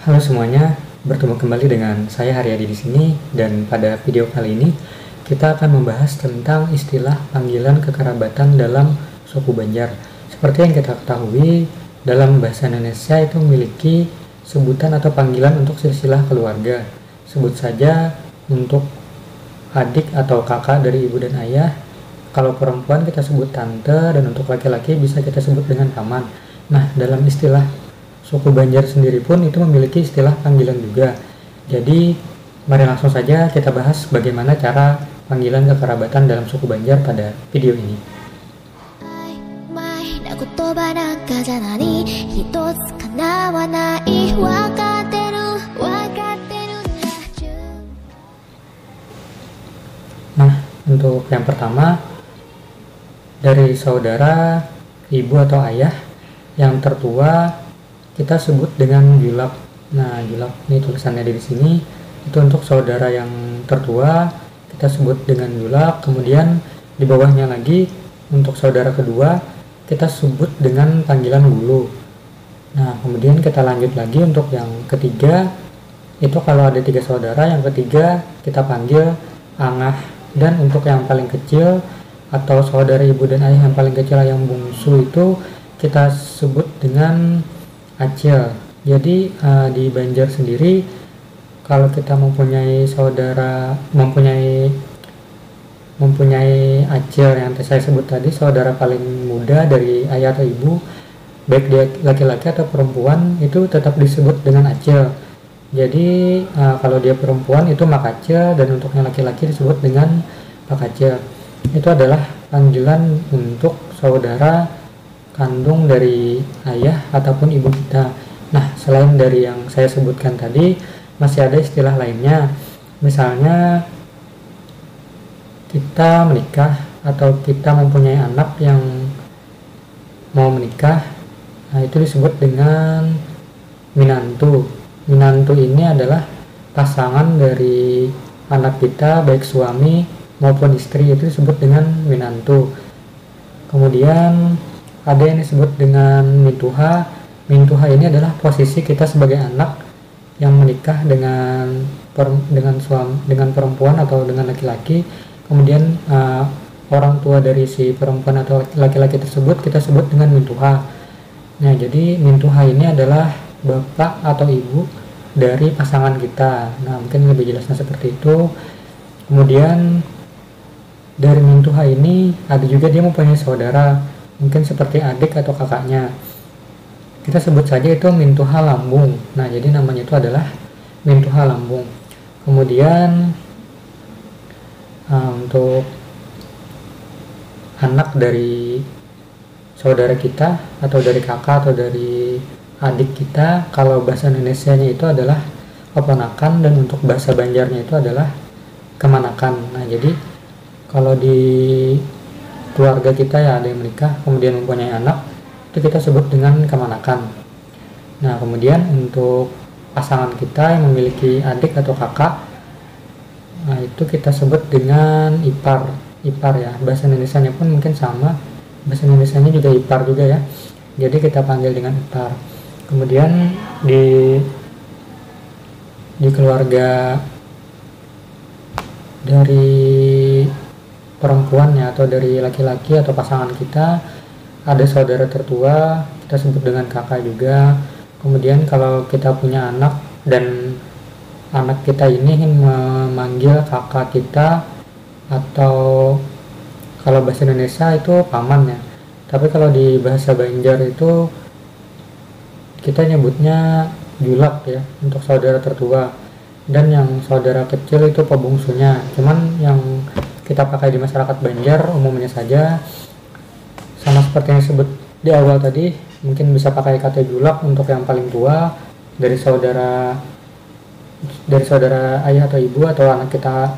Halo semuanya, bertemu kembali dengan saya Haryadi di sini, dan pada video kali ini kita akan membahas tentang istilah panggilan kekerabatan dalam suku Banjar. Seperti yang kita ketahui, dalam bahasa Indonesia itu memiliki sebutan atau panggilan untuk silsilah keluarga. Sebut saja untuk adik atau kakak dari ibu dan ayah. Kalau perempuan kita sebut tante, dan untuk laki-laki bisa kita sebut dengan paman. Nah, dalam istilah suku Banjar sendiri pun itu memiliki istilah panggilan juga. Jadi, mari langsung saja kita bahas bagaimana cara panggilan kekerabatan dalam suku Banjar pada video ini. Nah, untuk yang pertama, dari saudara, ibu atau ayah yang tertua kita sebut dengan julak. Nah, julak ini tulisannya di sini, itu untuk saudara yang tertua kita sebut dengan julak. Kemudian di bawahnya lagi untuk saudara kedua kita sebut dengan panggilan gulu. Nah, kemudian kita lanjut lagi untuk yang ketiga, itu kalau ada 3 saudara, yang ketiga kita panggil angah. Dan untuk yang paling kecil atau saudara ibu dan ayah yang paling kecil, yang bungsu, itu kita sebut dengan acil. Jadi di Banjar sendiri kalau kita mempunyai saudara, mempunyai acil yang saya sebut tadi, saudara paling muda dari ayah atau ibu, baik dia laki-laki atau perempuan, itu tetap disebut dengan acil. Jadi kalau dia perempuan itu makacil, dan untuk yang laki-laki disebut dengan pakacil. Itu adalah panggilan untuk saudara kandung dari ayah ataupun ibu kita. Nah, selain dari yang saya sebutkan tadi, masih ada istilah lainnya. Misalnya kita menikah atau kita mempunyai anak yang mau menikah, nah itu disebut dengan minantu. Minantu ini adalah pasangan dari anak kita, baik suami maupun istri, itu disebut dengan minantu. Kemudian ada yang disebut dengan mintuha. Mintuha ini adalah posisi kita sebagai anak yang menikah dengan perempuan atau dengan laki-laki. Kemudian orang tua dari si perempuan atau laki-laki tersebut kita sebut dengan mintuha. Nah, jadi mintuha ini adalah bapak atau ibu dari pasangan kita. Nah, mungkin lebih jelasnya seperti itu. Kemudian dari mintuha ini ada juga dia mempunyai saudara, mungkin seperti adik atau kakaknya. Kita sebut saja itu mintuha lambung. Nah, jadi namanya itu adalah mintuha lambung. Kemudian untuk anak dari saudara kita atau dari kakak atau dari adik kita, kalau bahasa Indonesianya itu adalah keponakan, dan untuk bahasa Banjarnya itu adalah kemanakan. Nah, jadi kalau di keluarga kita ya ada yang menikah kemudian mempunyai anak, itu kita sebut dengan kemanakan. Nah, kemudian untuk pasangan kita yang memiliki adik atau kakak, nah itu kita sebut dengan ipar. Ipar ya, bahasa Indonesianya pun mungkin sama, bahasa Indonesianya juga ipar juga ya, jadi kita panggil dengan ipar. Kemudian di keluarga dari perempuannya atau dari laki-laki atau pasangan kita ada saudara tertua, kita sebut dengan kakak juga. Kemudian kalau kita punya anak dan anak kita ini ingin memanggil kakak kita, atau kalau bahasa Indonesia itu paman ya, tapi kalau di bahasa Banjar itu kita nyebutnya julak ya untuk saudara tertua, dan yang saudara kecil itu pebungsunya. Cuman yang kita pakai di masyarakat Banjar umumnya saja, sama seperti yang disebut di awal tadi, mungkin bisa pakai kata julak untuk yang paling tua dari saudara ayah atau ibu, atau anak kita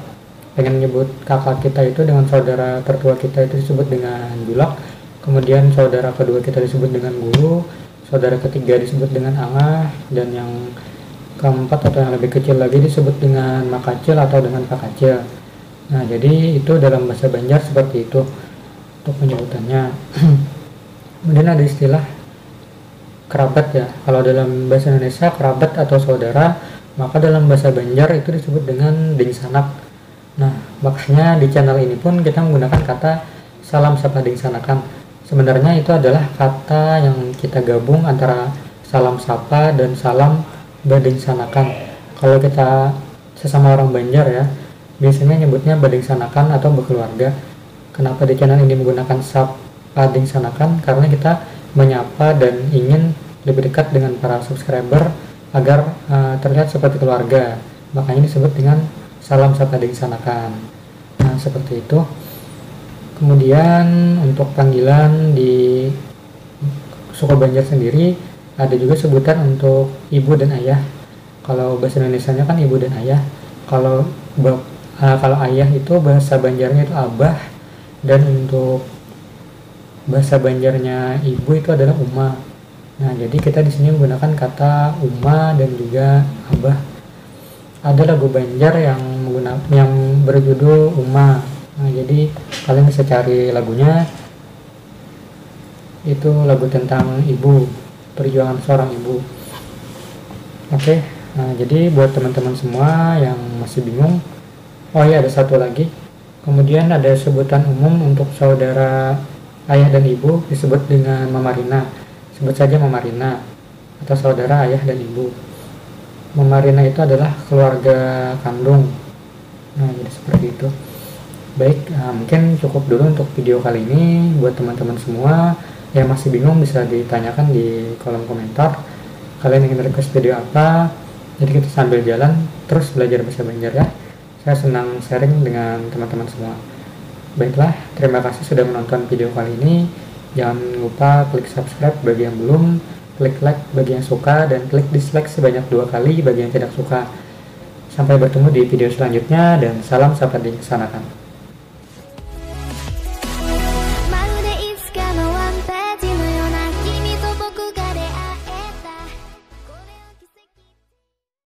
pengen menyebut kakak kita itu dengan saudara tertua kita itu disebut dengan julak. Kemudian saudara kedua kita disebut dengan guru, saudara ketiga disebut dengan angah, dan yang keempat atau yang lebih kecil lagi disebut dengan makacil atau dengan pakacil. Nah, jadi itu dalam bahasa Banjar seperti itu untuk penyebutannya. Kemudian ada istilah kerabat ya. Kalau dalam bahasa Indonesia kerabat atau saudara, maka dalam bahasa Banjar itu disebut dengan ding sanak. Nah, makanya di channel ini pun kita menggunakan kata salam sapa ding sanakan. Sebenarnya itu adalah kata yang kita gabung antara salam sapa dan salam bading sanakan. Kalau kita sesama orang Banjar ya, biasanya nyebutnya bading sanakan atau berkeluarga. Kenapa di channel ini menggunakan sapa ding sanakan? Karena kita menyapa dan ingin lebih dekat dengan para subscriber agar terlihat seperti keluarga. Makanya disebut dengan salam sapa ding sanakan. Nah, seperti itu. Kemudian untuk panggilan di suku Banjar sendiri ada juga sebutan untuk ibu dan ayah. Kalau bahasa Indonesianya kan ibu dan ayah. Kalau kalau ayah itu bahasa Banjarnya itu abah, dan untuk bahasa Banjarnya ibu itu adalah uma. Nah, jadi kita di sini menggunakan kata uma dan juga abah. Ada lagu Banjar yang berjudul Uma. Nah, jadi kalian bisa cari lagunya. Itu lagu tentang ibu, perjuangan seorang ibu. Oke. Nah, jadi buat teman-teman semua yang masih bingung, oh ya ada satu lagi. Kemudian ada sebutan umum untuk saudara ayah dan ibu disebut dengan Mama Rina. Sebut saja Mama Rina atau saudara ayah dan ibu. Mama Rina itu adalah keluarga kandung. Nah, jadi seperti itu. Baik, mungkin cukup dulu untuk video kali ini. Buat teman-teman semua yang masih bingung bisa ditanyakan di kolom komentar. Kalian ingin request video apa? Jadi kita sambil jalan terus belajar bahasa Banjar ya. Saya senang sharing dengan teman-teman semua. Baiklah, terima kasih sudah menonton video kali ini. Jangan lupa klik subscribe bagi yang belum, klik like bagi yang suka, dan klik dislike sebanyak 2 kali bagi yang tidak suka. Sampai bertemu di video selanjutnya, dan salam sapa ding sanakan.